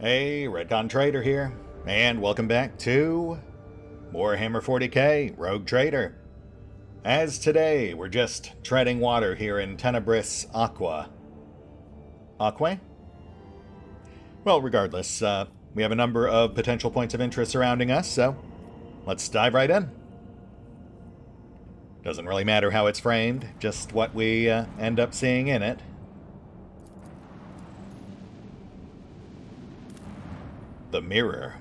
Hey, RetconRaider here, and welcome back to Warhammer 40k Rogue Trader. As today, we're just treading water here in Tenebris Aqua. Aquae? Well, regardless, we have a number of potential points of interest surrounding us, so let's dive right in. Doesn't really matter how it's framed, just what we end up seeing in it. The Mirror.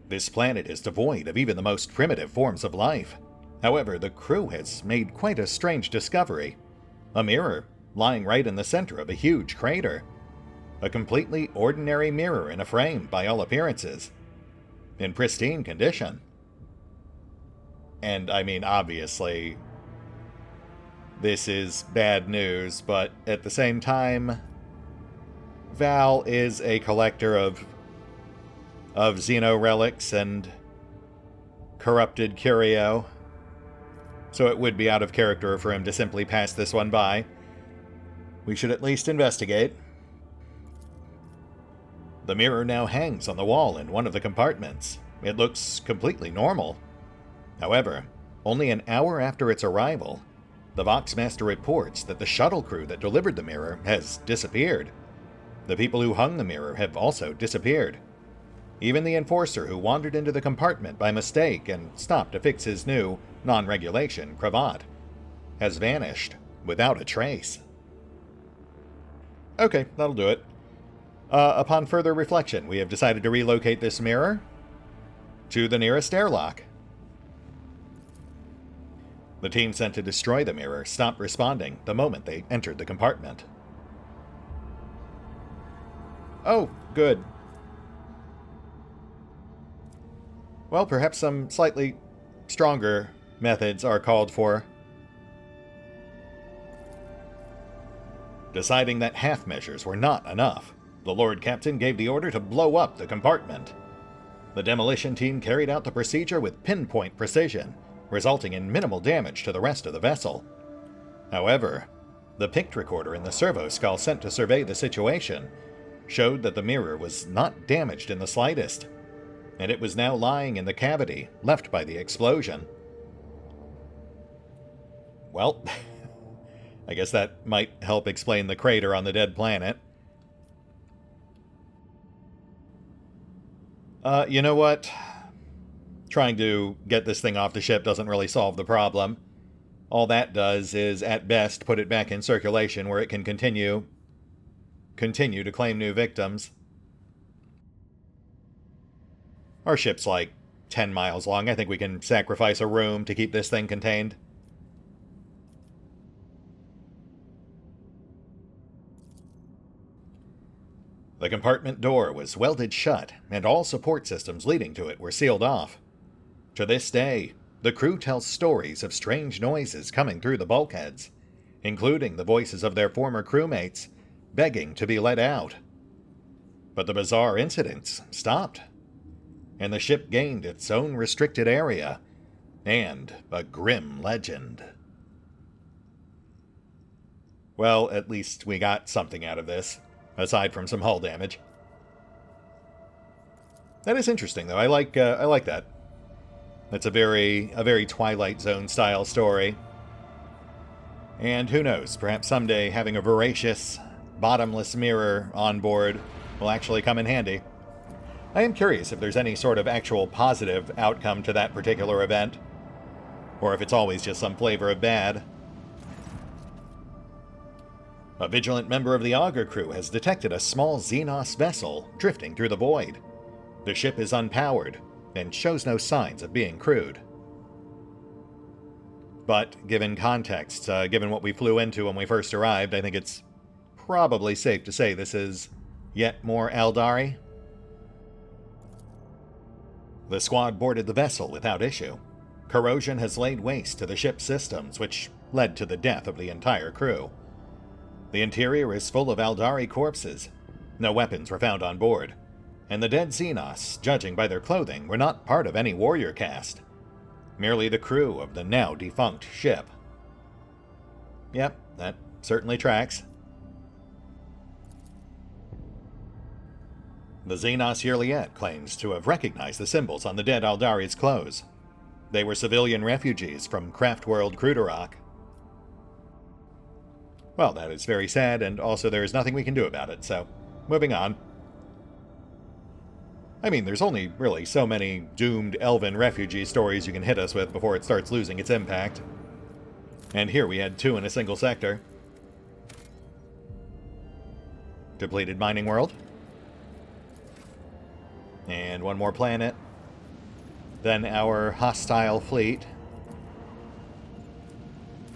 This planet is devoid of even the most primitive forms of life. However, the crew has made quite a strange discovery. A mirror lying right in the center of a huge crater. A completely ordinary mirror in a frame, by all appearances. In pristine condition. And, I mean, obviously, this is bad news, but at the same time, Val is a collector of Xeno relics and corrupted curio, so it would be out of character for him to simply pass this one by. We should at least investigate. The mirror now hangs on the wall in one of the compartments. It looks completely normal. However, only an hour after its arrival, the Voxmaster reports that the shuttle crew that delivered the mirror has disappeared. The people who hung the mirror have also disappeared. Even the enforcer who wandered into the compartment by mistake and stopped to fix his new, non-regulation cravat has vanished without a trace. Okay, that'll do it. Upon further reflection, we have decided to relocate this mirror to the nearest airlock. The team sent to destroy the mirror stopped responding the moment they entered the compartment. Oh, good. Well, perhaps some slightly stronger methods are called for. Deciding that half measures were not enough, the Lord Captain gave the order to blow up the compartment. The demolition team carried out the procedure with pinpoint precision, resulting in minimal damage to the rest of the vessel. However, the pict recorder in the servo skull sent to survey the situation showed that the mirror was not damaged in the slightest, and it was now lying in the cavity left by the explosion. Well, I guess that might help explain the crater on the dead planet. You know what? Trying to get this thing off the ship doesn't really solve the problem. All that does is, at best, put it back in circulation where it can continue to claim new victims. Our ship's like 10 miles long. I think we can sacrifice a room to keep this thing contained. The compartment door was welded shut, and all support systems leading to it were sealed off. To this day, the crew tells stories of strange noises coming through the bulkheads, including the voices of their former crewmates begging to be let out. But the bizarre incidents stopped, and the ship gained its own restricted area and a grim legend. Well, at least we got something out of this, aside from some hull damage. That is interesting, though. I like that. That's a very Twilight Zone style story. And who knows, perhaps someday having a voracious, bottomless mirror on board will actually come in handy. I am curious if there's any sort of actual positive outcome to that particular event, or if it's always just some flavor of bad. A vigilant member of the Augur crew has detected a small Xenos vessel drifting through the void. The ship is unpowered and shows no signs of being crewed. But given context, given what we flew into when we first arrived, I think it's probably safe to say this is yet more Eldari. The squad boarded the vessel without issue. Corrosion has laid waste to the ship's systems, which led to the death of the entire crew. The interior is full of Eldari corpses. No weapons were found on board, and the dead Xenos, judging by their clothing, were not part of any warrior caste. Merely the crew of the now defunct ship. Yep, that certainly tracks. The Xenos Yearliette claims to have recognized the symbols on the dead Aldari's clothes. They were civilian refugees from Craftworld Cruderok. Well, that is very sad, and also there is nothing we can do about it, so moving on. I mean, there's only really so many doomed elven refugee stories you can hit us with before it starts losing its impact. And here we had 2 in a single sector. Depleted mining world. And 1 more planet. Then our hostile fleet.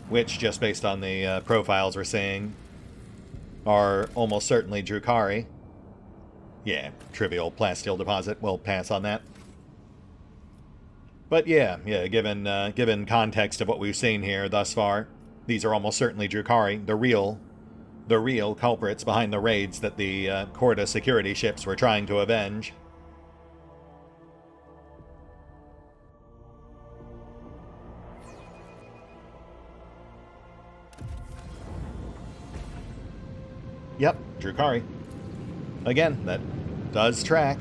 Which, just based on the profiles we're seeing, are almost certainly Drukhari. Yeah, trivial plasteel deposit. We'll pass on that. But yeah, given context of what we've seen here thus far, these are almost certainly Drukhari, the real culprits behind the raids that the Corda security ships were trying to avenge. Yep, Drukhari. Again, that does track.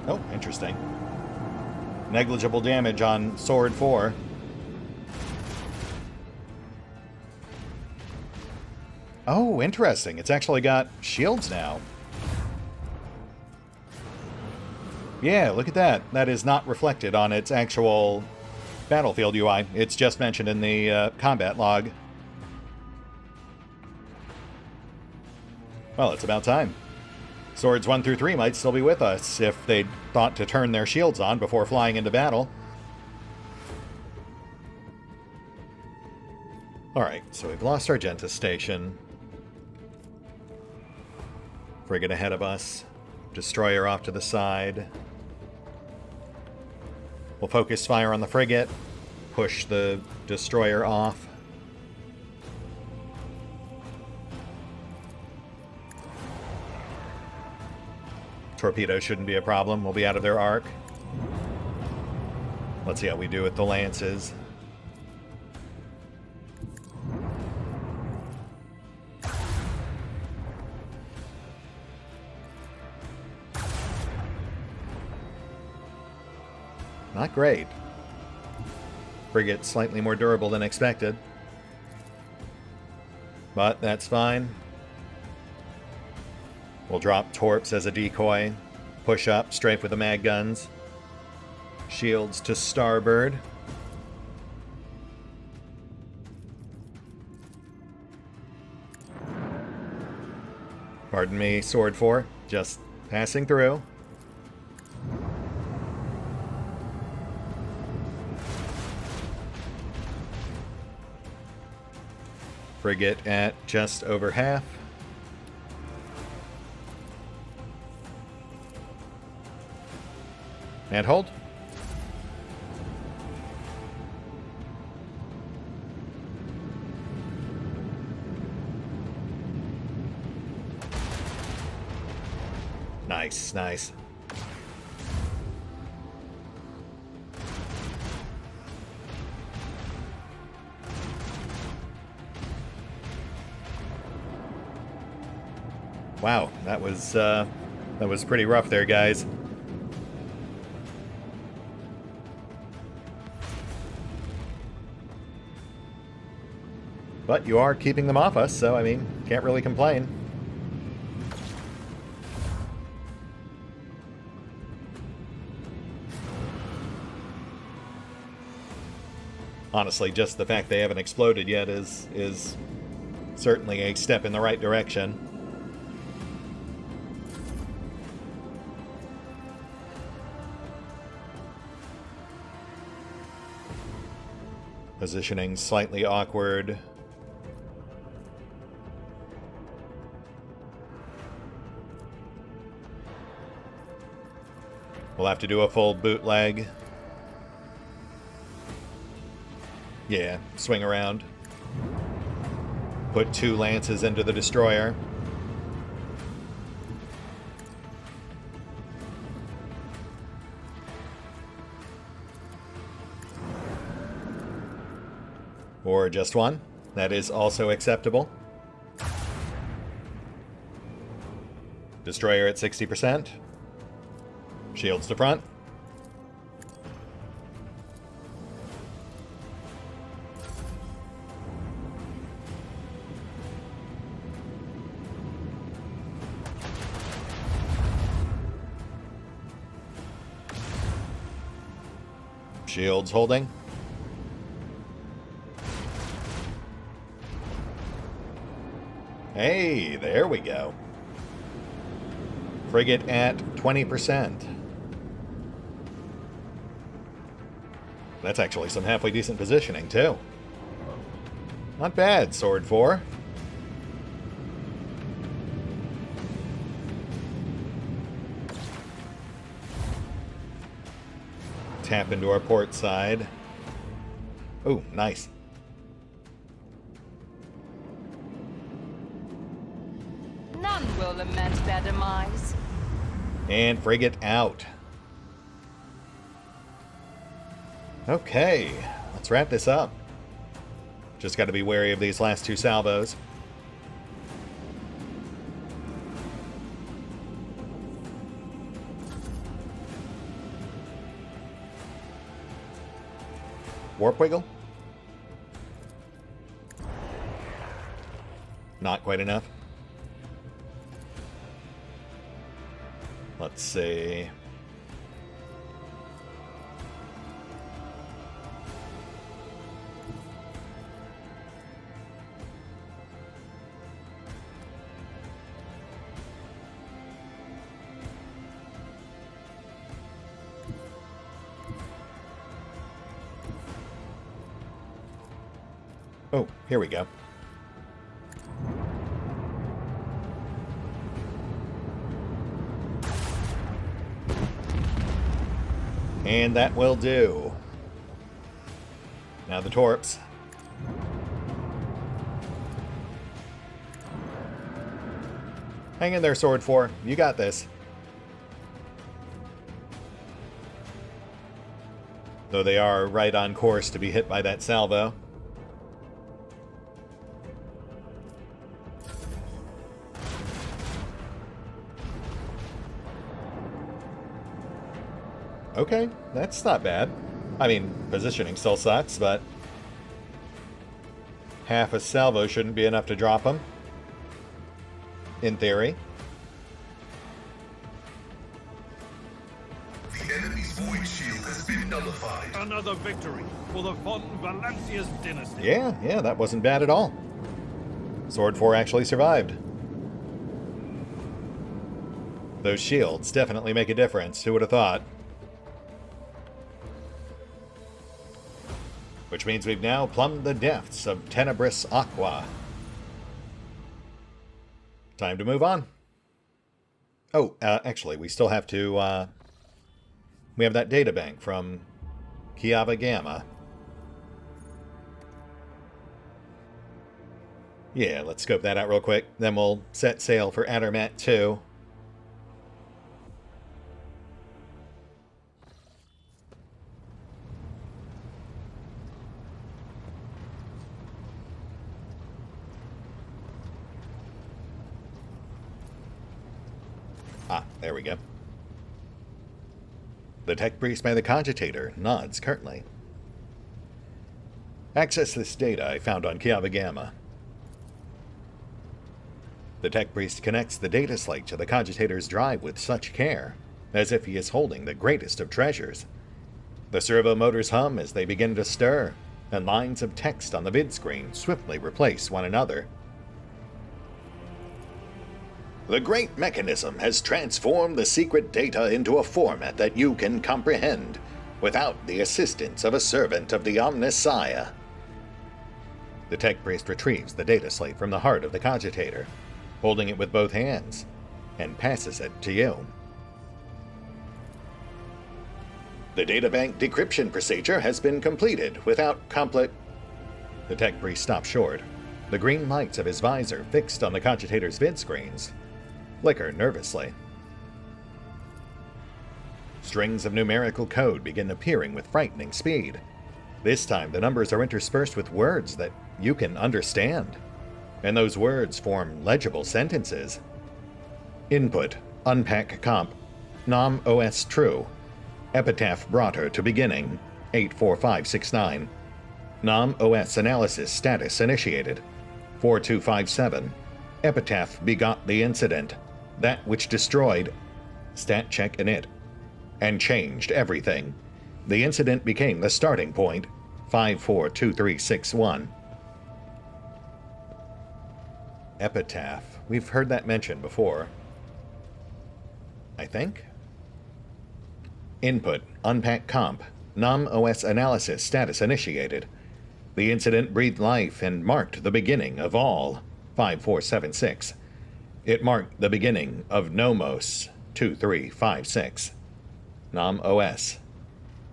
Oh, interesting. Negligible damage on Sword 4. Oh, interesting. It's actually got shields now. Yeah, look at that. That is not reflected on its actual battlefield UI. It's just mentioned in the combat log. Well, it's about time. Swords 1 through 3 might still be with us if they'd thought to turn their shields on before flying into battle. Alright, so we've lost our Argentus station. Frigate ahead of us. Destroyer off to the side. We'll focus fire on the frigate. Push the destroyer off. Torpedoes shouldn't be a problem. We'll be out of their arc. Let's see how we do with the lances. Not great. Frigate slightly more durable than expected. But that's fine. We'll drop torps as a decoy. Push up, strafe with the mag guns. Shields to starboard. Pardon me, Sword 4. Just passing through. Frigate at just over half. And hold. Nice, nice. Wow, that was pretty rough there, guys. But you are keeping them off us, so I mean, can't really complain. Honestly, just the fact they haven't exploded yet is certainly a step in the right direction. Positioning slightly awkward. We'll have to do a full bootleg. Yeah, swing around. Put 2 lances into the destroyer. Or just 1. That is also acceptable. Destroyer at 60%. Shields to front. Shields holding. Hey, there we go. Frigate at 20%. That's actually some halfway decent positioning, too. Not bad, Sword 4. Tap into our port side. Oh, nice. None will lament their demise. And frigate out. Okay, let's wrap this up. Just got to be wary of these last two salvos. Warp wiggle? Not quite enough. Let's see. Oh, here we go. And that will do. Now the torps. Hang in there, Sword 4. You got this. Though they are right on course to be hit by that salvo. Okay, that's not bad. I mean, positioning still sucks, but half a salvo shouldn't be enough to drop them. In theory. The enemy's void shield has been nullified. Another victory for the Von Valancius dynasty. Yeah, that wasn't bad at all. Sword 4 actually survived. Those shields definitely make a difference, who would have thought? Which means we've now plumbed the depths of Tenebrous Aqua. Time to move on. Oh, actually, we still have to, we have that databank from Kiava Gamma. Yeah, let's scope that out real quick. Then we'll set sail for Adermat 2. There we go. The tech priest by the cogitator nods curtly. Access this data I found on Kiava Gamma. The tech priest connects the data slate to the cogitator's drive with such care, as if he is holding the greatest of treasures. The servo motors hum as they begin to stir, and lines of text on the vid screen swiftly replace one another. The great mechanism has transformed the secret data into a format that you can comprehend without the assistance of a servant of the Omnissiah. The tech priest retrieves the data slate from the heart of the cogitator, holding it with both hands, and passes it to you. The databank decryption procedure has been completed without The tech priest stops short, the green lights of his visor fixed on the cogitator's vid screens flicker nervously. Strings of numerical code begin appearing with frightening speed. This time the numbers are interspersed with words that you can understand. And those words form legible sentences. Input, unpack comp, nom os true. Epitaph brought her to beginning, 84569. Nom os analysis status initiated, 4257. Epitaph begot the incident, that which destroyed, stat check init, and changed everything. The incident became the starting point, 542361. Epitaph. We've heard that mentioned before. I think? Input, unpack comp, nom os analysis status initiated. The incident breathed life and marked the beginning of all, 5476. It marked the beginning of Nomos, 2356. Nom os.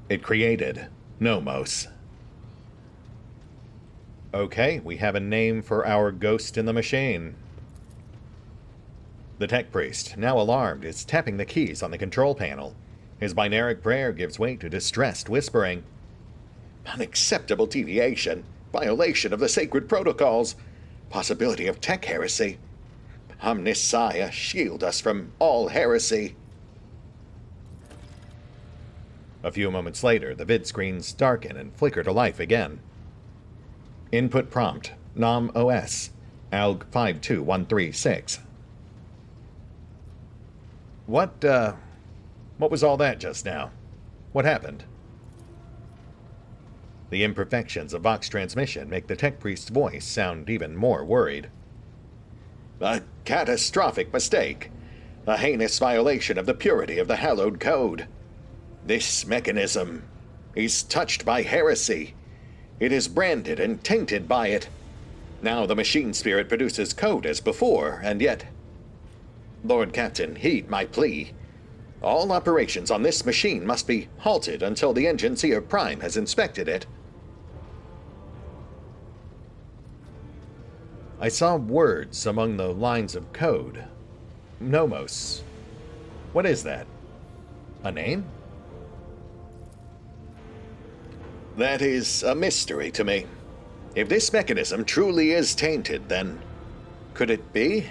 It created Nomos. Okay, we have a name for our ghost in the machine. The tech priest, now alarmed, is tapping the keys on the control panel. His binaric prayer gives way to distressed whispering. Unacceptable deviation, violation of the sacred protocols, possibility of tech heresy. Omnissiah, shield us from all heresy. A few moments later, the vid screens darken and flicker to life again. Input prompt, nom os, alg 52136. What was all that just now? What happened? The imperfections of Vox transmission make the tech priest's voice sound even more worried. A catastrophic mistake. A heinous violation of the purity of the hallowed code. This mechanism is touched by heresy. It is branded and tainted by it. Now the machine spirit produces code as before, and yet... Lord Captain, heed my plea. All operations on this machine must be halted until the Engineer Prime has inspected it. I saw words among the lines of code. Nomos. What is that? A name? That is a mystery to me. If this mechanism truly is tainted, then... could it be?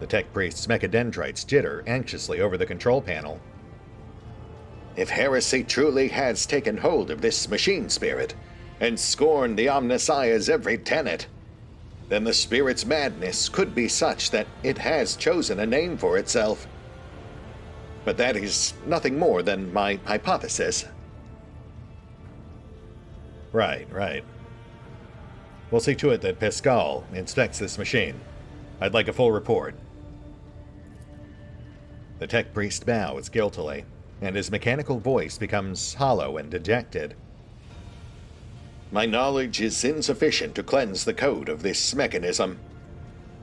The tech priest's mechadendrites jitter anxiously over the control panel. If heresy truly has taken hold of this machine spirit, and scorned the Omnissiah's every tenet, then the spirit's madness could be such that it has chosen a name for itself. But that is nothing more than my hypothesis. Right. We'll see to it that Pascal inspects this machine. I'd like a full report. The tech priest bows guiltily, and his mechanical voice becomes hollow and dejected. My knowledge is insufficient to cleanse the code of this mechanism.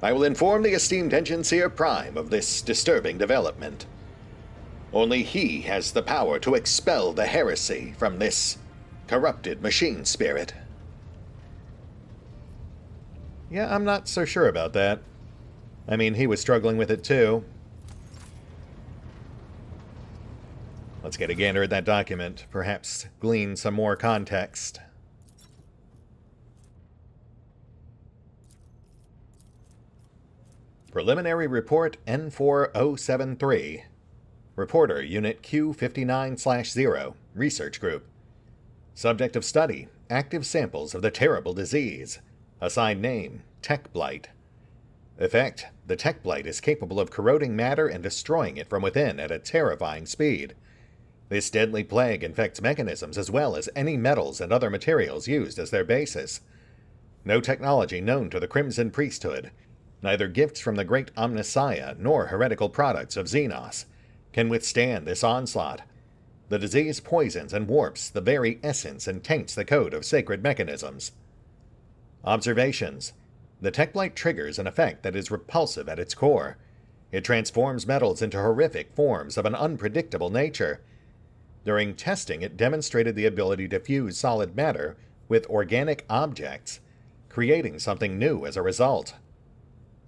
I will inform the esteemed Engineer Prime of this disturbing development. Only he has the power to expel the heresy from this corrupted machine spirit. Yeah, I'm not so sure about that. I mean, he was struggling with it too. Let's get a gander at that document, perhaps glean some more context. Preliminary Report N4073. Reporter Unit Q59/0, Research Group. Subject of study, active samples of the terrible disease. Assigned name, Tech Blight. Effect, the Tech Blight is capable of corroding matter and destroying it from within at a terrifying speed. This deadly plague infects mechanisms as well as any metals and other materials used as their basis. No technology known to the Crimson Priesthood, neither gifts from the great Omnissiah nor heretical products of Xenos, can withstand this onslaught. The disease poisons and warps the very essence and taints the code of sacred mechanisms. Observations. The Tech Blight triggers an effect that is repulsive at its core. It transforms metals into horrific forms of an unpredictable nature. During testing, it demonstrated the ability to fuse solid matter with organic objects, creating something new as a result.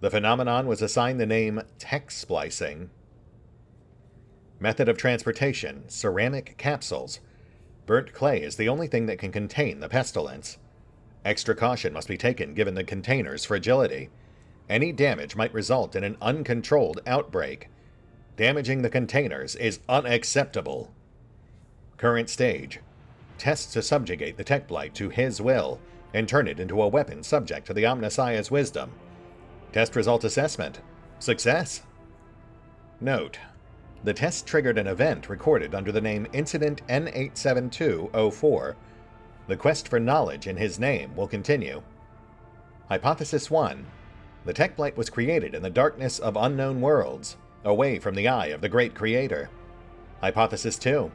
The phenomenon was assigned the name tech splicing. Method of transportation, ceramic capsules. Burnt clay is the only thing that can contain the pestilence. Extra caution must be taken given the container's fragility. Any damage might result in an uncontrolled outbreak. Damaging the containers is unacceptable. Current stage. Tests to subjugate the tech blight to his will and turn it into a weapon subject to the Omnissiah's wisdom. Test result assessment. Success. Note: the test triggered an event recorded under the name Incident N87204. The quest for knowledge in his name will continue. Hypothesis 1. The tech blight was created in the darkness of unknown worlds, away from the eye of the great creator. Hypothesis 2.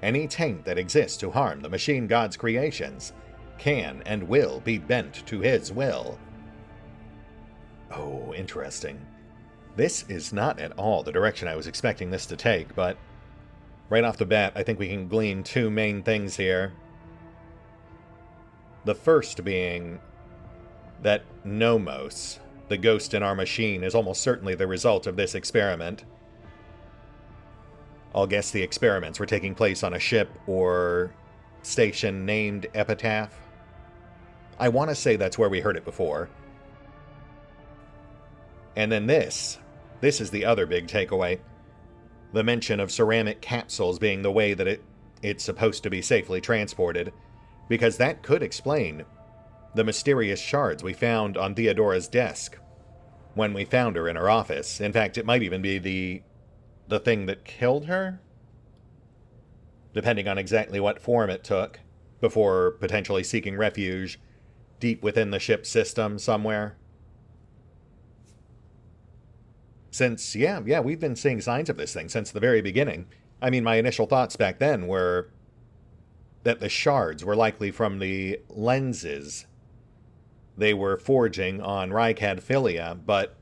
Any taint that exists to harm the machine god's creations can and will be bent to his will. Oh, interesting. This is not at all the direction I was expecting this to take, but right off the bat, I think we can glean two main things here. The first being that Nomos, the ghost in our machine, is almost certainly the result of this experiment. I'll guess the experiments were taking place on a ship or station named Epitaph. I want to say that's where we heard it before. And then this is the other big takeaway. The mention of ceramic capsules being the way that it's supposed to be safely transported, because that could explain the mysterious shards we found on Theodora's desk when we found her in her office. In fact, it might even be the thing that killed her, depending on exactly what form it took, before potentially seeking refuge deep within the ship's system somewhere. Since, yeah, we've been seeing signs of this thing since the very beginning. I mean, my initial thoughts back then were that the shards were likely from the lenses they were forging on Rykadphilia, but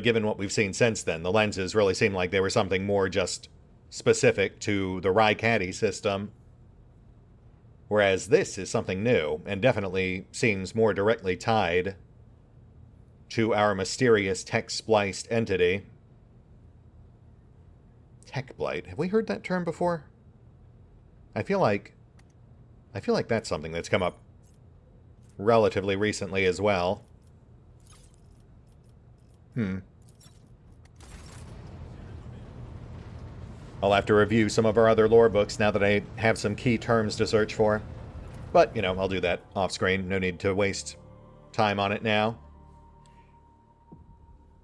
given what we've seen since then, the lenses really seem like they were something more just specific to the Rykadi system, whereas this is something new, and definitely seems more directly tied to our mysterious tech-spliced entity. Tech blight. Have we heard that term before? I feel like that's something that's come up relatively recently as well. I'll have to review some of our other lore books now that I have some key terms to search for. But, I'll do that off-screen. No need to waste time on it now.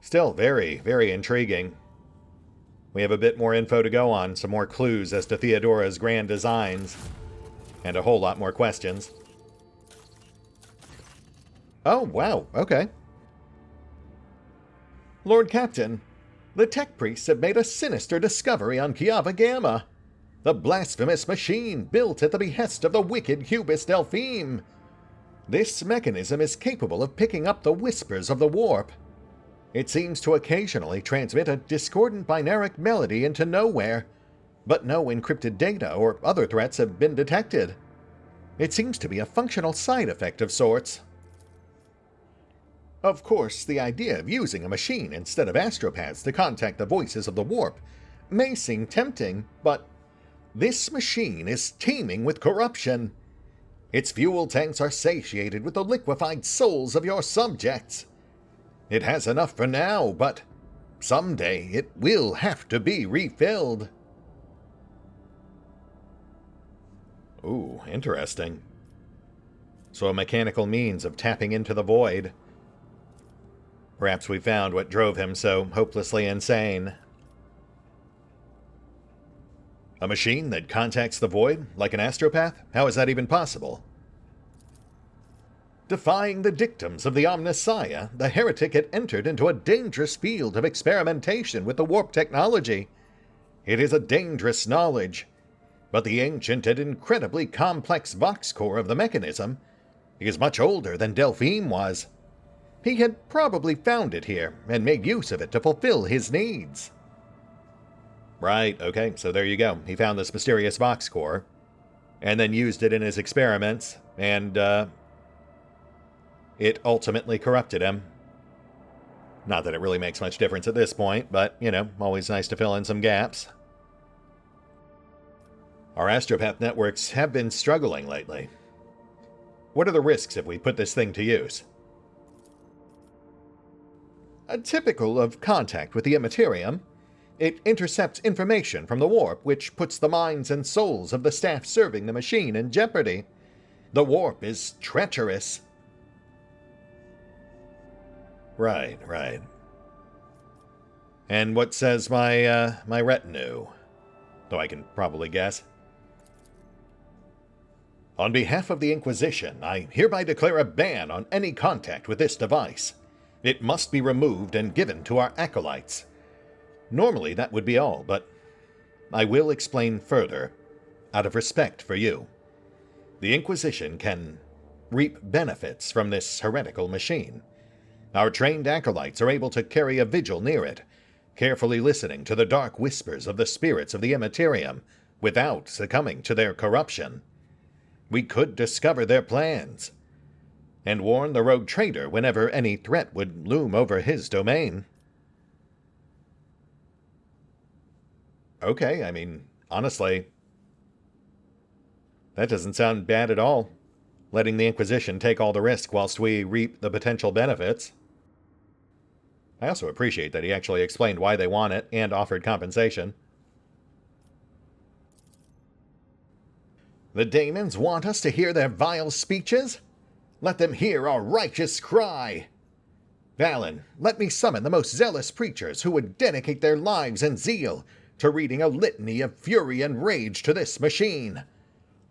Still very, very intriguing. We have a bit more info to go on, some more clues as to Theodora's grand designs, and a whole lot more questions. Oh, wow, okay. Lord Captain, the tech priests have made a sinister discovery on Kiava Gamma. The blasphemous machine built at the behest of the wicked Hubis Delphine. This mechanism is capable of picking up the whispers of the warp. It seems to occasionally transmit a discordant binaric melody into nowhere, but no encrypted data or other threats have been detected. It seems to be a functional side effect of sorts. Of course, the idea of using a machine instead of astropaths to contact the voices of the warp may seem tempting, but this machine is teeming with corruption. Its fuel tanks are satiated with the liquefied souls of your subjects. It has enough for now, but someday it will have to be refilled. Ooh, interesting. So a mechanical means of tapping into the void. Perhaps we found what drove him so hopelessly insane. A machine that contacts the void, like an astropath? How is that even possible? Defying the dictums of the Omnissiah, the heretic had entered into a dangerous field of experimentation with the warp technology. It is a dangerous knowledge, but the ancient and incredibly complex vox core of the mechanism is much older than Delphine was. He had probably found it here and made use of it to fulfill his needs. Right, okay, so there you go. He found this mysterious vox core, and then used it in his experiments, and, it ultimately corrupted him. Not that it really makes much difference at this point, but, always nice to fill in some gaps. Our astropath networks have been struggling lately. What are the risks if we put this thing to use? Typical of contact with the Immaterium. It intercepts information from the warp, which puts the minds and souls of the staff serving the machine in jeopardy. The warp is treacherous. Right. And what says my retinue? Though I can probably guess. On behalf of the Inquisition, I hereby declare a ban on any contact with this device. It must be removed and given to our acolytes. Normally that would be all, but I will explain further, out of respect for you. The Inquisition can reap benefits from this heretical machine. Our trained acolytes are able to carry a vigil near it, carefully listening to the dark whispers of the spirits of the Immaterium without succumbing to their corruption. We could discover their plans, and warn the rogue trader whenever any threat would loom over his domain. Okay, I mean, honestly, that doesn't sound bad at all. Letting the Inquisition take all the risk whilst we reap the potential benefits. I also appreciate that he actually explained why they want it and offered compensation. The daemons want us to hear their vile speeches? Let them hear our righteous cry. Valen, let me summon the most zealous preachers who would dedicate their lives and zeal to reading a litany of fury and rage to this machine.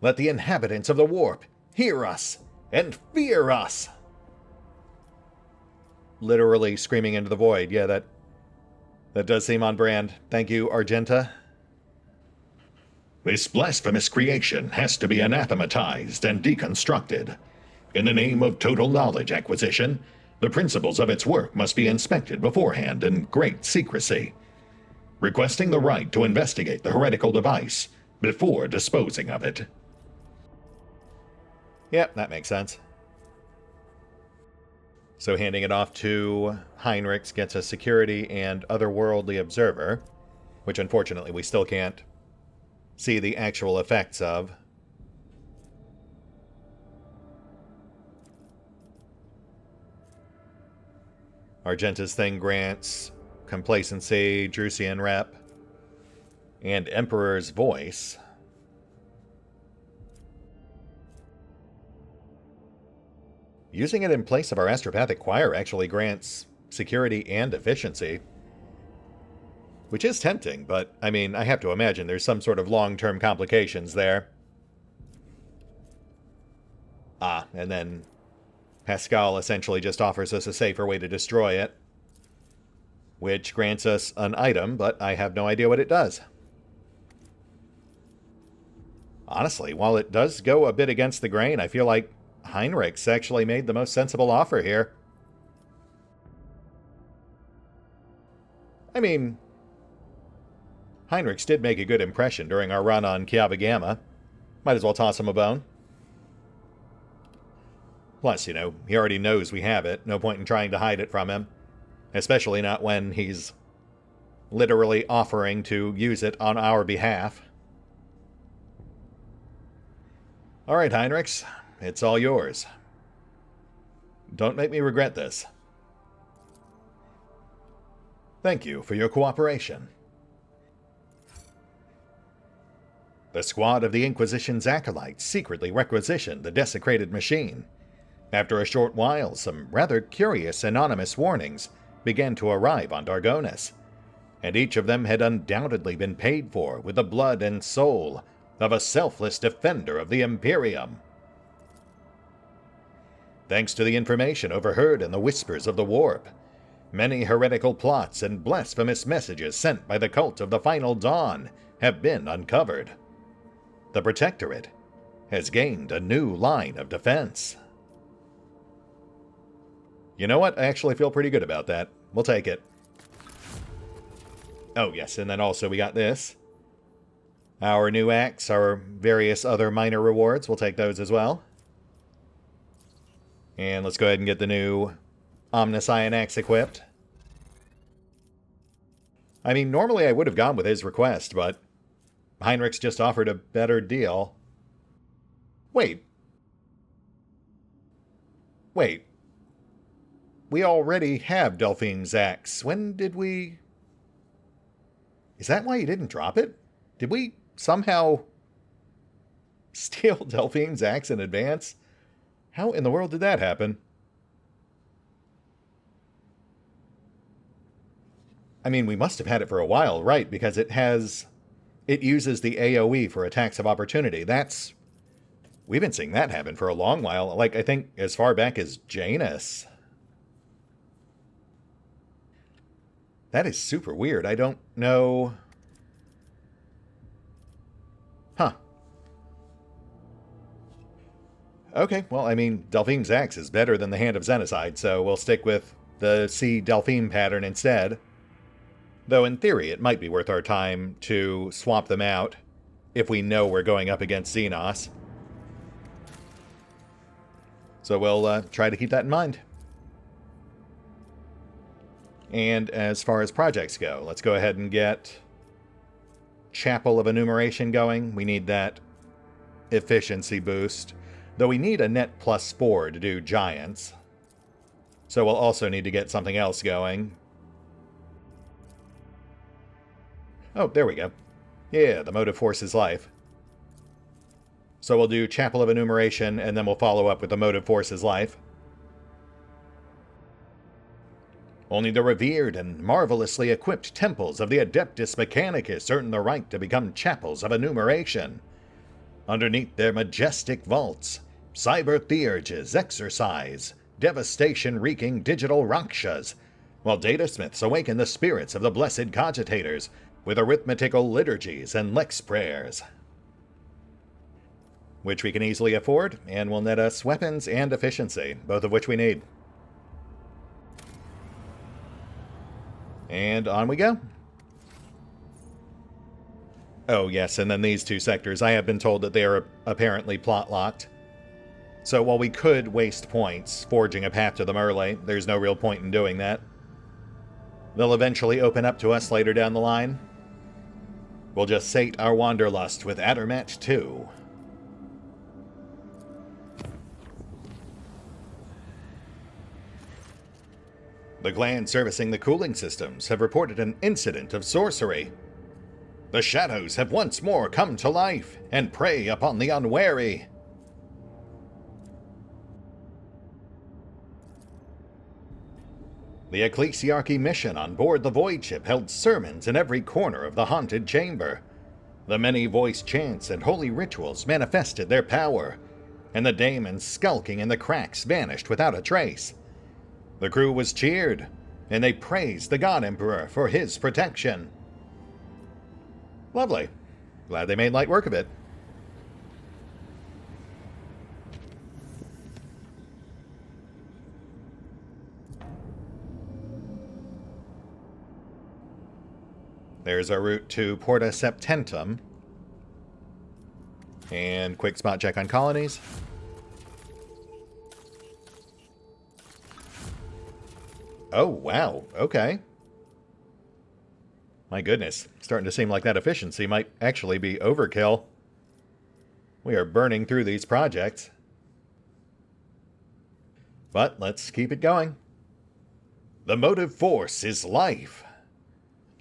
Let the inhabitants of the warp hear us and fear us. Literally screaming into the void. Yeah, that does seem on brand. Thank you, Argenta. This blasphemous creation has to be anathematized and deconstructed. In the name of total knowledge acquisition, the principles of its work must be inspected beforehand in great secrecy, requesting the right to investigate the heretical device before disposing of it. Yep, that makes sense. So handing it off to Heinrichs gets a security and otherworldly observer, which unfortunately we still can't see the actual effects of. Argenta's thing grants complacency, Drusian rep, and Emperor's voice. Using it in place of our astropathic choir actually grants security and efficiency. Which is tempting, but, I mean, I have to imagine there's some sort of long-term complications there. And then Pascal essentially just offers us a safer way to destroy it, which grants us an item, but I have no idea what it does. Honestly, while it does go a bit against the grain, I feel like Heinrichs actually made the most sensible offer here. I mean, Heinrichs did make a good impression during our run on Kiava Gamma. Might as well toss him a bone. Plus, you know, he already knows we have it. No point in trying to hide it from him. Especially not when he's literally offering to use it on our behalf. Alright, Heinrichs. It's all yours. Don't make me regret this. Thank you for your cooperation. The squad of the Inquisition's acolytes secretly requisitioned the desecrated machine. After a short while, some rather curious anonymous warnings began to arrive on Dargonis, and each of them had undoubtedly been paid for with the blood and soul of a selfless defender of the Imperium. Thanks to the information overheard in the whispers of the warp, many heretical plots and blasphemous messages sent by the cult of the Final Dawn have been uncovered. The Protectorate has gained a new line of defense. You know what? I actually feel pretty good about that. We'll take it. Oh, yes, and then also we got this. Our new axe, our various other minor rewards. We'll take those as well. And let's go ahead and get the new Omniscion axe equipped. I mean, normally I would have gone with his request, but Heinrichs just offered a better deal. Wait. Wait. We already have Delphine's axe. When did we... Is that why you didn't drop it? Did we somehow steal Delphine's axe in advance? How in the world did that happen? I mean, we must have had it for a while, right? Because it uses the AoE for attacks of opportunity. We've been seeing that happen for a long while. Like, I think as far back as Janus. That is super weird. I don't know. Huh. Okay, well, I mean, Delphine's axe is better than the Hand of Xenocide, so we'll stick with the C Delphine pattern instead. Though in theory, it might be worth our time to swap them out if we know we're going up against Xenos. So we'll try to keep that in mind. And as far as projects go, let's go ahead and get Chapel of Enumeration going. We need that efficiency boost. Though we need a net +4 to do giants. So we'll also need to get something else going. Oh, there we go. Yeah, the motive force is life. So we'll do Chapel of Enumeration, and then we'll follow up with the motive force is life. Only the revered and marvelously equipped temples of the Adeptus Mechanicus earn the right to become chapels of enumeration. Underneath their majestic vaults, cyber theurges exercise devastation-wreaking digital rakshas, while datasmiths awaken the spirits of the blessed cogitators with arithmetical liturgies and lex prayers. Which we can easily afford, and will net us weapons and efficiency, both of which we need. And on we go. Oh yes, and then these two sectors, I have been told that they are apparently plot-locked. So while we could waste points forging a path to the Merle, there's no real point in doing that. They'll eventually open up to us later down the line. We'll just sate our wanderlust with Addermat 2. The clan servicing the cooling systems have reported an incident of sorcery. The shadows have once more come to life and prey upon the unwary. The Ecclesiarchy mission on board the Void Ship held sermons in every corner of the haunted chamber. The many voiced chants and holy rituals manifested their power, and the daemons skulking in the cracks vanished without a trace. The crew was cheered, and they praised the God Emperor for his protection. Lovely. Glad they made light work of it. There's our route to Porta Septentum. And quick spot check on colonies. Oh, wow. Okay. My goodness. Starting to seem like that efficiency might actually be overkill. We are burning through these projects. But let's keep it going. The motive force is life.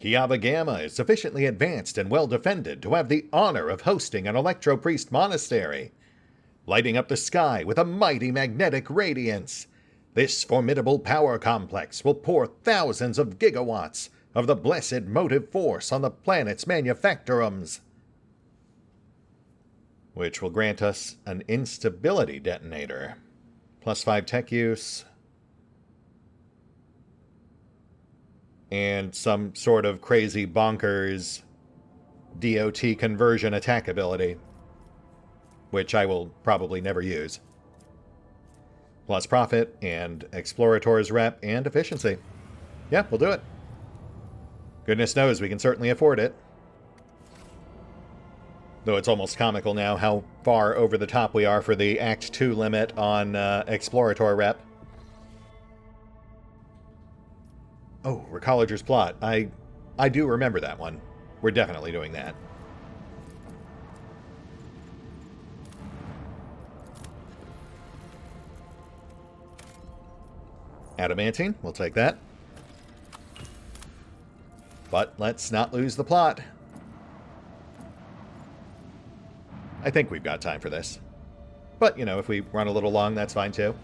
Kiava Gamma is sufficiently advanced and well defended to have the honor of hosting an Electro-Priest monastery, lighting up the sky with a mighty magnetic radiance. This formidable power complex will pour thousands of gigawatts of the blessed motive force on the planet's manufactorums, which will grant us an instability detonator. +5 tech use. And some sort of crazy bonkers DOT conversion attack ability, which I will probably never use. Plus profit and Explorator's rep and efficiency. Yeah, we'll do it. Goodness knows we can certainly afford it. Though it's almost comical now how far over the top we are for the Act 2 limit on Explorator rep. Oh, Recolager's Plot. I do remember that one. We're definitely doing that. Adamantine, we'll take that. But let's not lose the plot. I think we've got time for this. But, you know, if we run a little long, that's fine too.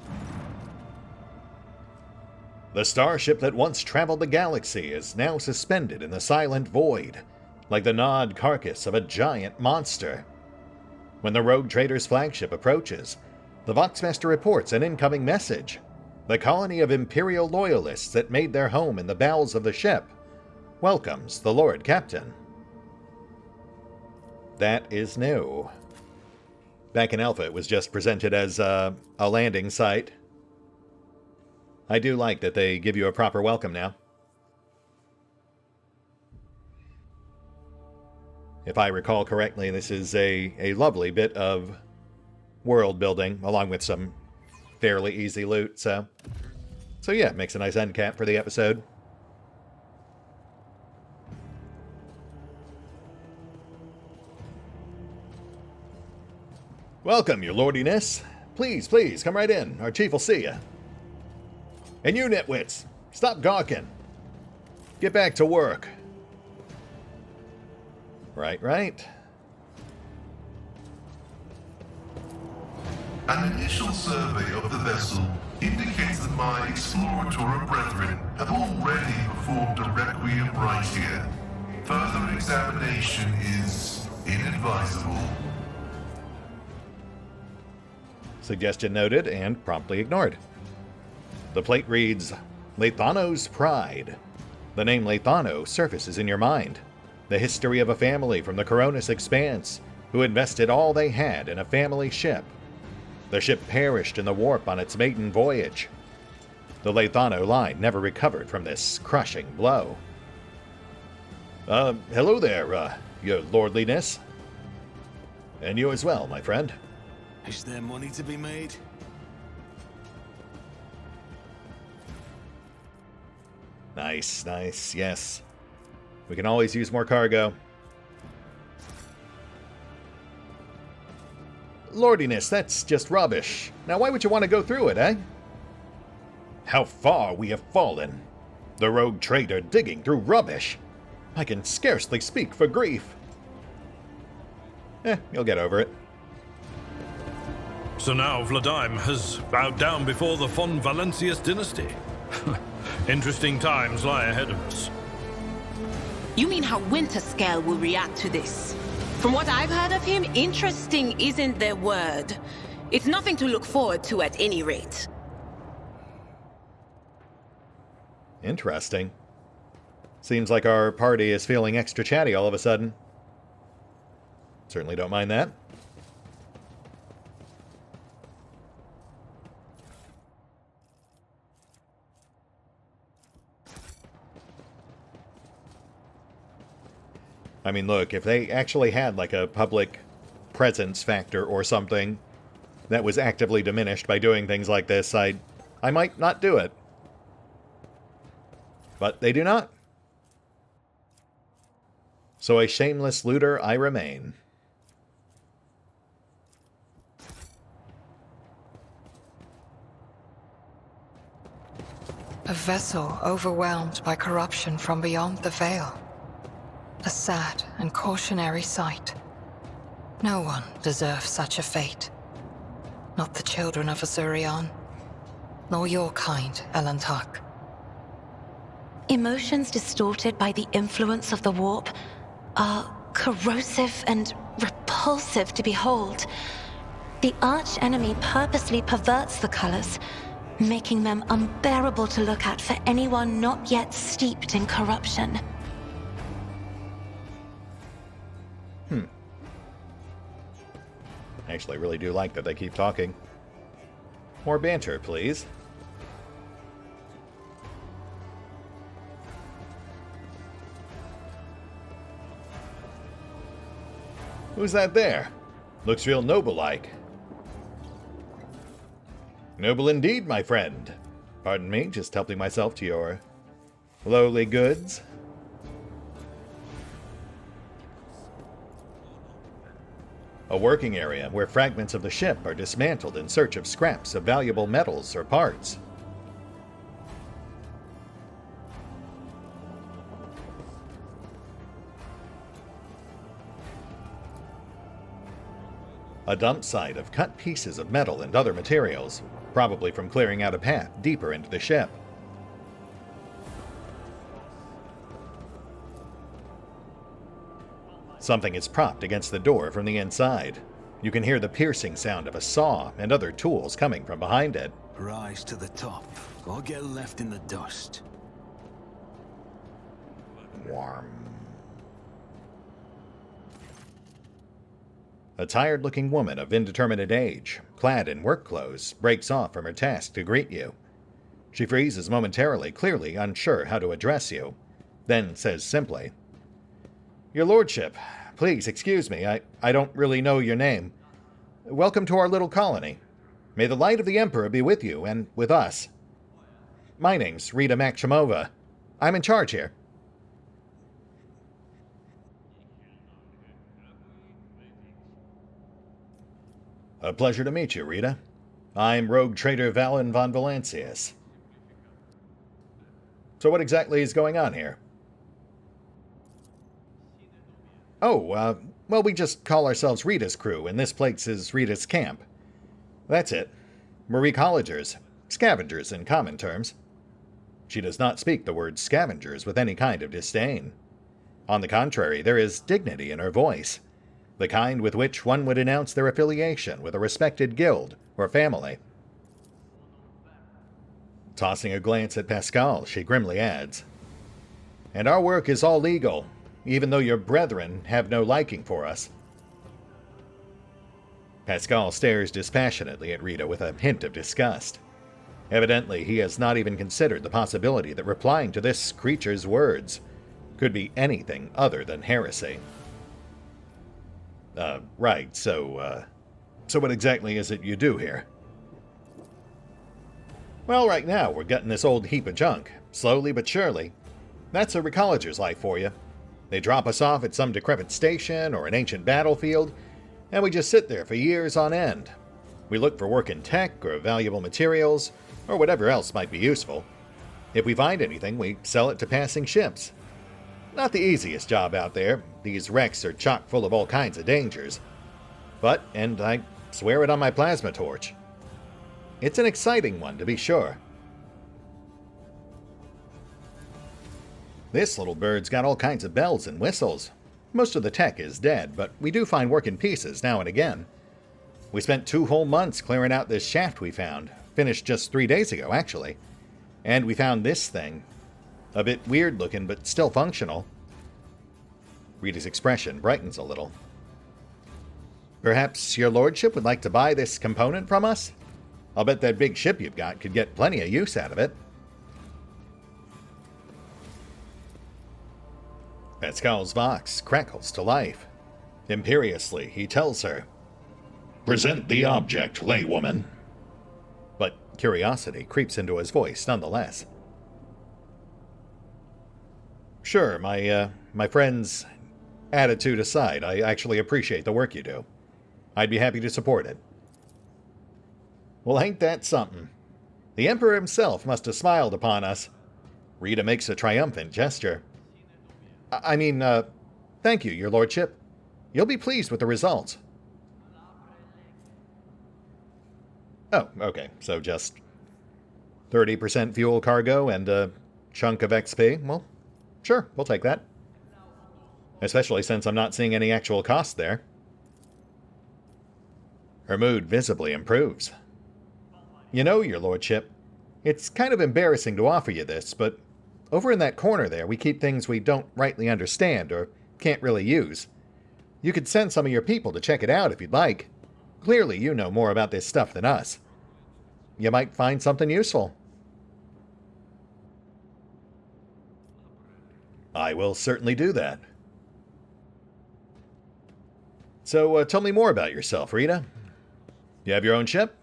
The starship that once traveled the galaxy is now suspended in the silent void, like the gnawed carcass of a giant monster. When the rogue trader's flagship approaches, the Voxmaster reports an incoming message. The colony of Imperial loyalists that made their home in the bowels of the ship welcomes the Lord Captain. That is new. Back in Alpha, it was just presented as a landing site. I do like that they give you a proper welcome now. If I recall correctly, this is a lovely bit of world building, along with some fairly easy loot, so yeah, it makes a nice end cap for the episode. Welcome, your lordiness. Please, please, come right in. Our chief will see you. And you nitwits, stop gawking. Get back to work. Right. An initial survey of the vessel indicates that my exploratory brethren have already performed a requiem right here. Further examination is inadvisable. Suggestion noted and promptly ignored. The plate reads, Leithano's Pride. The name Leithano surfaces in your mind. The history of a family from the Coronis Expanse who invested all they had in a family ship. The ship perished in the warp on its maiden voyage. The Leithano line never recovered from this crushing blow. Hello there, your lordliness. And you as well, my friend. Is there money to be made? Nice, yes. We can always use more cargo. Lordiness, that's just rubbish. Now why would you want to go through it, eh? How far we have fallen. The rogue trader digging through rubbish. I can scarcely speak for grief. You'll get over it. So now Vladimir has bowed down before the von Valancius dynasty. Interesting times lie ahead of us. You mean how Winterscale will react to this? From what I've heard of him, interesting isn't their word. It's nothing to look forward to at any rate. Interesting. Seems like our party is feeling extra chatty all of a sudden. Certainly don't mind that. I mean, look, if they actually had like a public presence factor or something that was actively diminished by doing things like this, I might not do it. But they do not. So a shameless looter I remain. A vessel overwhelmed by corruption from beyond the veil. A sad and cautionary sight. No one deserves such a fate. Not the children of Azurion, nor your kind, Elantark. Emotions distorted by the influence of the warp are corrosive and repulsive to behold. The arch-enemy purposely perverts the colors, making them unbearable to look at for anyone not yet steeped in corruption. Actually, I really do like that they keep talking. More banter, please. Who's that there? Looks real noble-like. Noble indeed, my friend. Pardon me, just helping myself to your lowly goods. A working area where fragments of the ship are dismantled in search of scraps of valuable metals or parts. A dump site of cut pieces of metal and other materials, probably from clearing out a path deeper into the ship. Something is propped against the door from the inside. You can hear the piercing sound of a saw and other tools coming from behind it. Rise to the top, or get left in the dust. Warm. A tired-looking woman of indeterminate age, clad in work clothes, breaks off from her task to greet you. She freezes momentarily, clearly unsure how to address you, then says simply, "Your lordship, please excuse me, I don't really know your name. Welcome to our little colony. May the light of the Emperor be with you and with us. My name's Rita Maximova. I'm in charge here." A pleasure to meet you, Rita. I'm rogue trader Valen von Valancius. So what exactly is going on here? Oh, well, we just call ourselves Rita's crew, and this place is Rita's camp. That's it. We're ecologers, scavengers in common terms. She does not speak the word scavengers with any kind of disdain. On the contrary, there is dignity in her voice, the kind with which one would announce their affiliation with a respected guild or family. Tossing a glance at Pascal, she grimly adds, "And our work is all legal, even though your brethren have no liking for us." Pascal stares dispassionately at Rita with a hint of disgust. Evidently, he has not even considered the possibility that replying to this creature's words could be anything other than heresy. Right, so what exactly is it you do here? Well, right now, we're gutting this old heap of junk, slowly but surely. That's a recologer's life for you. They drop us off at some decrepit station or an ancient battlefield, and we just sit there for years on end. We look for work in tech or valuable materials, or whatever else might be useful. If we find anything, we sell it to passing ships. Not the easiest job out there. These wrecks are chock full of all kinds of dangers. But, and I swear it on my plasma torch, it's an exciting one to be sure. This little bird's got all kinds of bells and whistles. Most of the tech is dead, but we do find work in pieces now and again. We spent 2 whole months clearing out this shaft we found. Finished just 3 days ago, actually. And we found this thing. A bit weird looking, but still functional. Rita's expression brightens a little. Perhaps your lordship would like to buy this component from us? I'll bet that big ship you've got could get plenty of use out of it. Pascal's Vox crackles to life. Imperiously, he tells her, "Present the object, laywoman." But curiosity creeps into his voice nonetheless. Sure, my friend's attitude aside, I actually appreciate the work you do. I'd be happy to support it. Well, ain't that something? The Emperor himself must have smiled upon us. Rita makes a triumphant gesture. I mean, thank you, your lordship. You'll be pleased with the results. Oh, okay, so just 30% fuel cargo and a chunk of XP? Well, sure, we'll take that. Especially since I'm not seeing any actual cost there. Her mood visibly improves. You know, your lordship, it's kind of embarrassing to offer you this, but over in that corner there, we keep things we don't rightly understand or can't really use. You could send some of your people to check it out if you'd like. Clearly, you know more about this stuff than us. You might find something useful. I will certainly do that. So, tell me more about yourself, Rita. You have your own ship?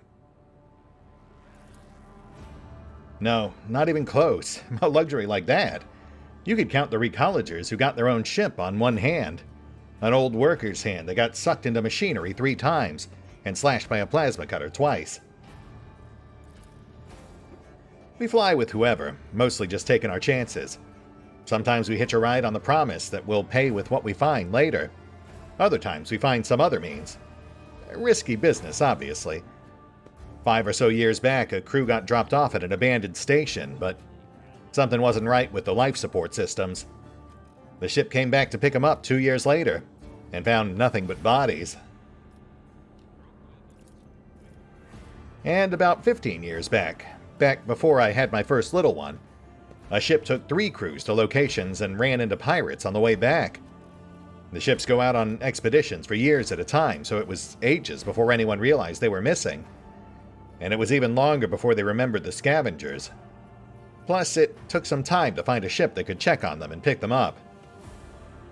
No, not even close. A luxury like that. You could count the recollegers who got their own ship on one hand. An old worker's hand that got sucked into machinery 3 times and slashed by a plasma cutter twice. We fly with whoever, mostly just taking our chances. Sometimes we hitch a ride on the promise that we'll pay with what we find later. Other times we find some other means. Risky business, obviously. 5 or so years back, a crew got dropped off at an abandoned station, but something wasn't right with the life support systems. The ship came back to pick them up 2 years later, and found nothing but bodies. And about 15 years back before I had my first little one, a ship took 3 crews to locations and ran into pirates on the way back. The ships go out on expeditions for years at a time, so it was ages before anyone realized they were missing. And it was even longer before they remembered the scavengers. Plus, it took some time to find a ship that could check on them and pick them up.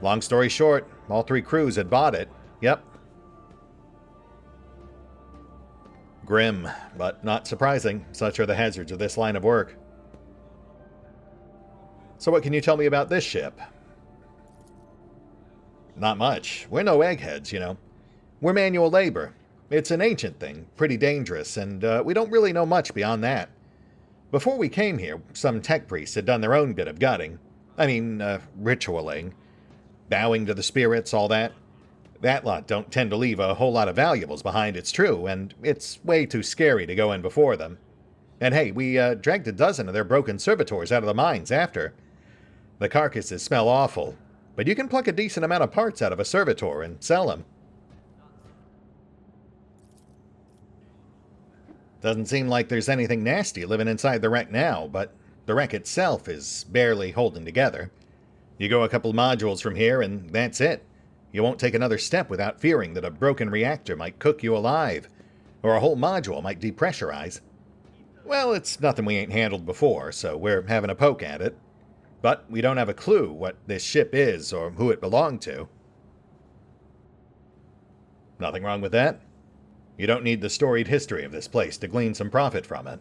Long story short, all 3 crews had bought it. Yep. Grim, but not surprising. Such are the hazards of this line of work. So what can you tell me about this ship? Not much. We're no eggheads, you know. We're manual labor. It's an ancient thing, pretty dangerous, and we don't really know much beyond that. Before we came here, some tech priests had done their own bit of gutting. Ritualing. Bowing to the spirits, all that. That lot don't tend to leave a whole lot of valuables behind, it's true, and it's way too scary to go in before them. And hey, we dragged a dozen of their broken servitors out of the mines after. The carcasses smell awful, but you can pluck a decent amount of parts out of a servitor and sell them. Doesn't seem like there's anything nasty living inside the wreck now, but the wreck itself is barely holding together. You go a couple modules from here and that's it. You won't take another step without fearing that a broken reactor might cook you alive, or a whole module might depressurize. Well, it's nothing we ain't handled before, so we're having a poke at it. But we don't have a clue what this ship is or who it belonged to. Nothing wrong with that. You don't need the storied history of this place to glean some profit from it.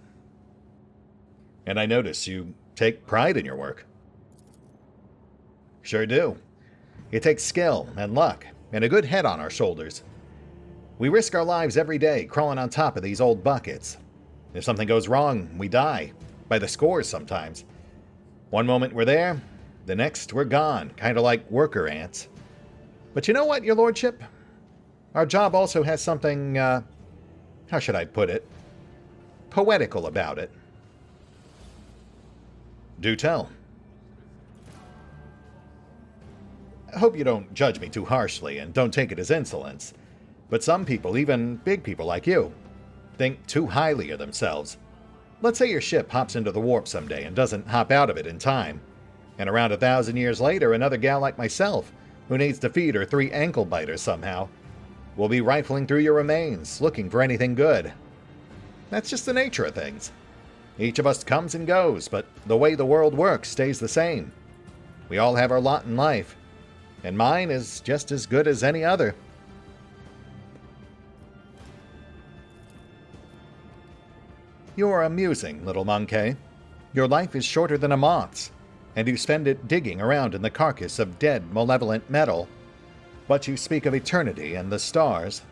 And I notice you take pride in your work. Sure do. It takes skill and luck and a good head on our shoulders. We risk our lives every day crawling on top of these old buckets. If something goes wrong, we die. By the scores sometimes. One moment we're there, the next we're gone, kind of like worker ants. But you know what, your lordship? Our job also has something, how should I put it? Poetical about it. Do tell. I hope you don't judge me too harshly and don't take it as insolence. But some people, even big people like you, think too highly of themselves. Let's say your ship hops into the warp someday and doesn't hop out of it in time. And around 1,000 years later, another gal like myself, who needs to feed her 3 ankle biters somehow, will be rifling through your remains, looking for anything good. That's just the nature of things. Each of us comes and goes, but the way the world works stays the same. We all have our lot in life, and mine is just as good as any other. You're amusing, little monkey. Your life is shorter than a moth's, and you spend it digging around in the carcass of dead, malevolent metal. But you speak of eternity and the stars.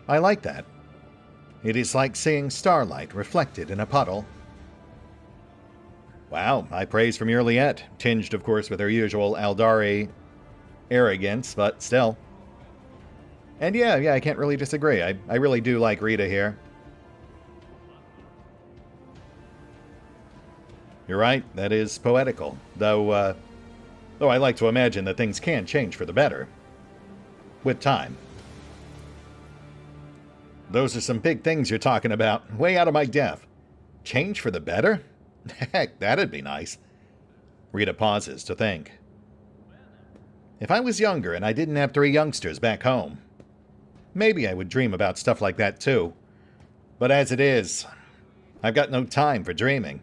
I like that. It is like seeing starlight reflected in a puddle. Wow, high praise from your Liette, tinged of course with her usual Aldari arrogance, but still. And yeah, I can't really disagree. I really do like Rita here. You're right, that is poetical, though I like to imagine that things can change for the better. With time. Those are some big things you're talking about, way out of my depth. Change for the better? Heck, that'd be nice. Rita pauses to think. If I was younger and I didn't have 3 youngsters back home, maybe I would dream about stuff like that too. But as it is, I've got no time for dreaming.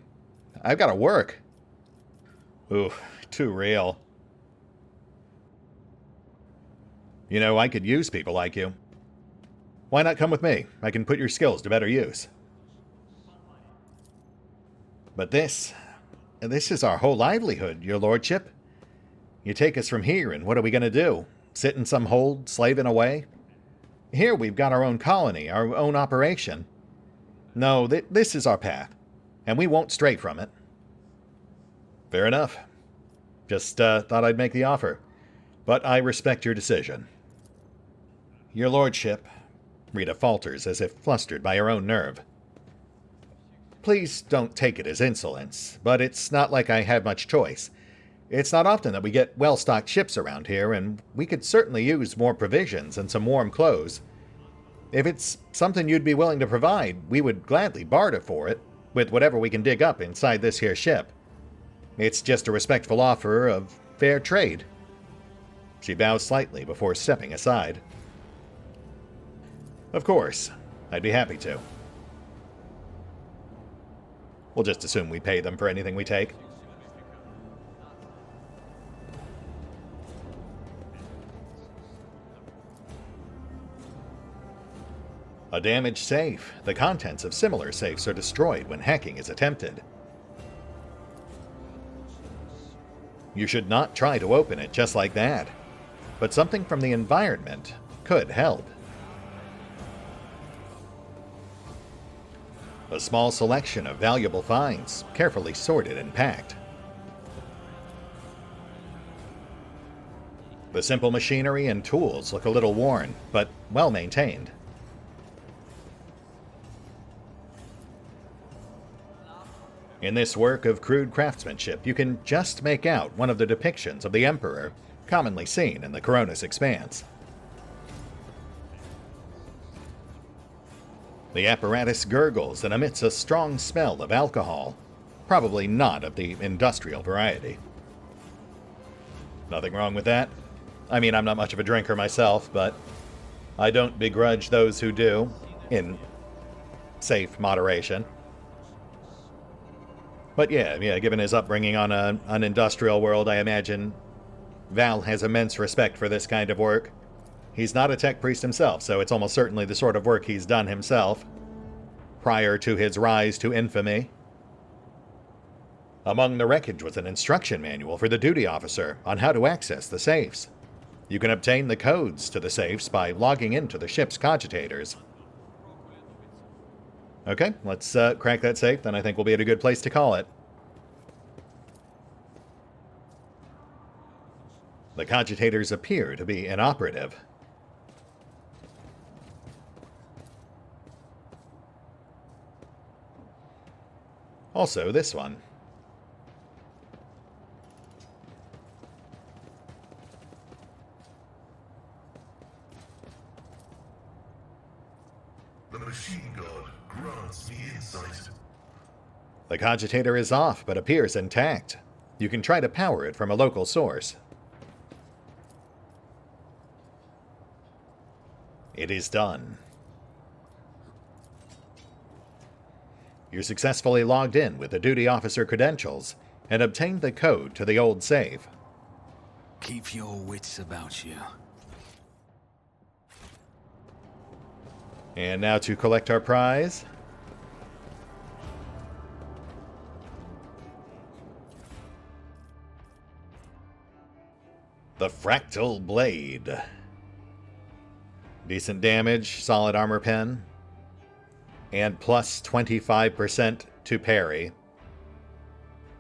I've got to work. Ooh, too real. You know, I could use people like you. Why not come with me? I can put your skills to better use. But this is our whole livelihood, your lordship. You take us from here, and what are we going to do? Sit in some hold, slaving away? Here we've got our own colony, our own operation. No, this is our path, and we won't stray from it. Fair enough. Just thought I'd make the offer, but I respect your decision. Your lordship, Rita falters as if flustered by her own nerve. Please don't take it as insolence, but it's not like I have much choice. It's not often that we get well-stocked ships around here, and we could certainly use more provisions and some warm clothes. If it's something you'd be willing to provide, we would gladly barter for it, with whatever we can dig up inside this here ship. It's just a respectful offer of fair trade. She bows slightly before stepping aside. Of course, I'd be happy to. We'll just assume we pay them for anything we take. A damaged safe. The contents of similar safes are destroyed when hacking is attempted. You should not try to open it just like that, but something from the environment could help. A small selection of valuable finds, carefully sorted and packed. The simple machinery and tools look a little worn, but well maintained. In this work of crude craftsmanship, you can just make out one of the depictions of the Emperor, commonly seen in the Coronis Expanse. The apparatus gurgles and emits a strong smell of alcohol, probably not of the industrial variety. Nothing wrong with that. I mean, I'm not much of a drinker myself, but I don't begrudge those who do, in safe moderation. But yeah, given his upbringing on an industrial world, I imagine Val has immense respect for this kind of work. He's not a tech priest himself, so it's almost certainly the sort of work he's done himself, prior to his rise to infamy. Among the wreckage was an instruction manual for the duty officer on how to access the safes. You can obtain the codes to the safes by logging into the ship's cogitators. Okay, let's crack that safe, then I think we'll be at a good place to call it. The cogitators appear to be inoperative. Also, this one. The machine god grants me insight. The cogitator is off, but appears intact. You can try to power it from a local source. It is done. You successfully logged in with the duty officer credentials and obtained the code to the old save. Keep your wits about you. And now to collect our prize. The Fractal Blade. Decent damage, solid armor pen, and plus 25% to parry,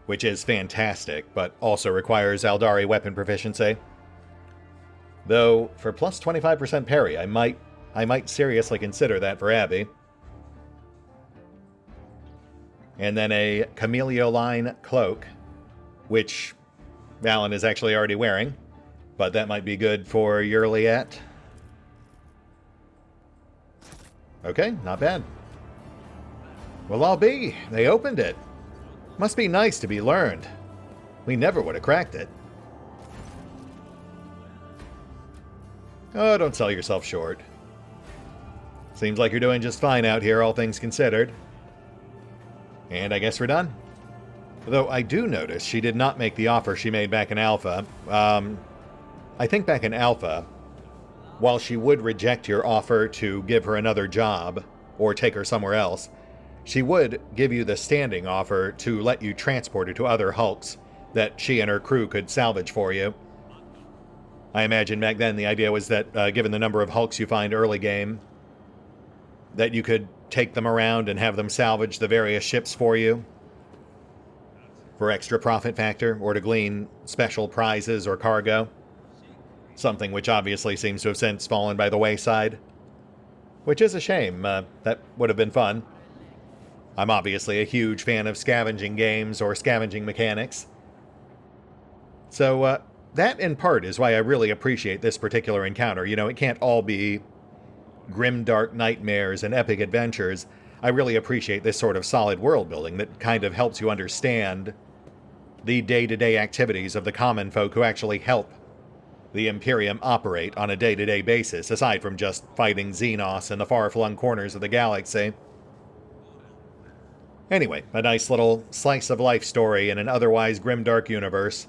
which is fantastic, but also requires Aeldari weapon proficiency. Though, for plus 25% parry, I might seriously consider that for Abby. And then a Camelioline cloak, which Valen is actually already wearing, but that might be good for Yurliet. Okay, not bad. Well, I'll be. They opened it. Must be nice to be learned. We never would have cracked it. Oh, don't sell yourself short. Seems like you're doing just fine out here, all things considered. And I guess we're done. Though I do notice she did not make the offer she made back in Alpha. I think back in Alpha, while she would reject your offer to give her another job or take her somewhere else, she would give you the standing offer to let you transport her to other hulks that she and her crew could salvage for you. I imagine back then the idea was that, given the number of hulks you find early game, that you could take them around and have them salvage the various ships for you for extra profit factor or to glean special prizes or cargo. Something which obviously seems to have since fallen by the wayside. which is a shame. That would have been fun. I'm obviously a huge fan of scavenging games or scavenging mechanics. So, that in part is why I really appreciate this particular encounter. You know, it can't all be grimdark nightmares and epic adventures. I really appreciate this sort of solid world building that kind of helps you understand the day-to-day activities of the common folk who actually help the Imperium operate on a day-to-day basis, aside from just fighting Xenos in the far-flung corners of the galaxy. Anyway, a nice little slice-of-life story in an otherwise grimdark universe.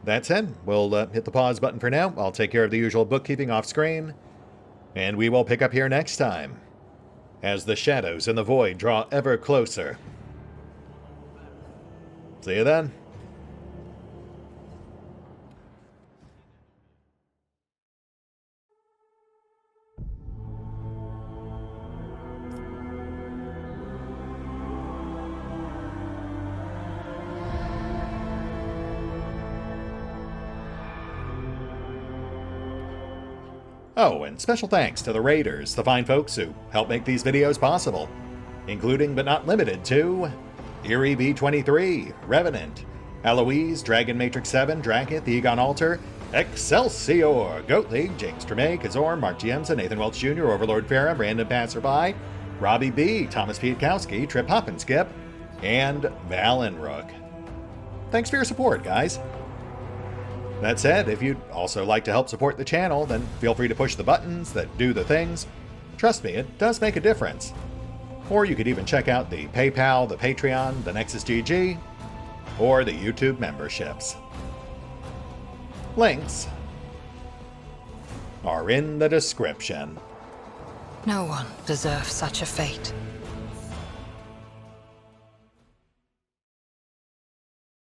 That's it. We'll hit the pause button for now. I'll take care of the usual bookkeeping off-screen, and we will pick up here next time, as the shadows in the void draw ever closer. See you then. Oh, and special thanks to the Raiders, the fine folks who help make these videos possible, including but not limited to Eerie B23, Revenant, Alois, Dragon Matrix 7, Drakiith, EgonAlter, Exsellsior, Gottlieb, James Trimmier, Kazorm, Mark Giemza, Nathan Welch Jr., OverlordPherom, RandomPassrby, RobbyB, Tomasz Piątkowski, Triphoppenskip, and Valinrook. Thanks for your support, guys. That said, if you'd also like to help support the channel, then feel free to push the buttons that do the things. Trust me, it does make a difference. Or you could even check out the PayPal, the Patreon, the Nexus GG, or the YouTube memberships. Links are in the description. No one deserves such a fate.